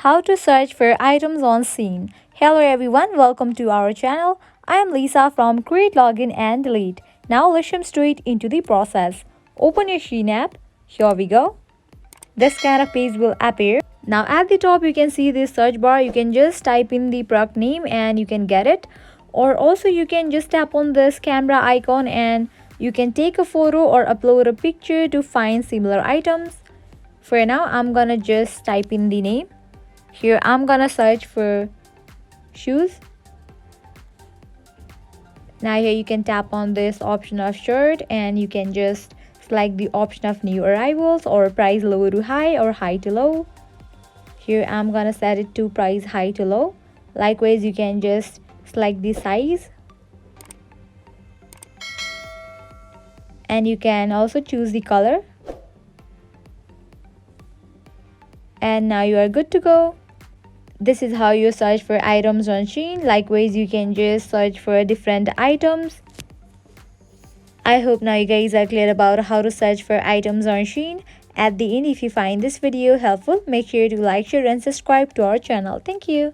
How to search for items on Shein. Hello everyone, welcome to our channel. I am Lisa from Create, Login and Delete. Now let's jump straight into the process. Open your Shein app. Here we go. This kind of page will appear. Now at the top you can see this search bar. You can just type in the product name and you can get it. Or also you can just tap on this camera icon and you can take a photo or upload a picture to find similar items. For now I'm gonna just type in the name. Here I'm gonna search for shoes. Now here you can tap on this option of shirt and you can just select the option of new arrivals or price low to high or high to low. Here I'm gonna set it to price high to low. Likewise you can just select the size and you can also choose the color. And now you are good to go. This is how you search for items on Shein. Likewise, you can just search for different items. I hope now you guys are clear about how to search for items on Shein. At the end, if you find this video helpful, make sure to like, share and subscribe to our channel. Thank you.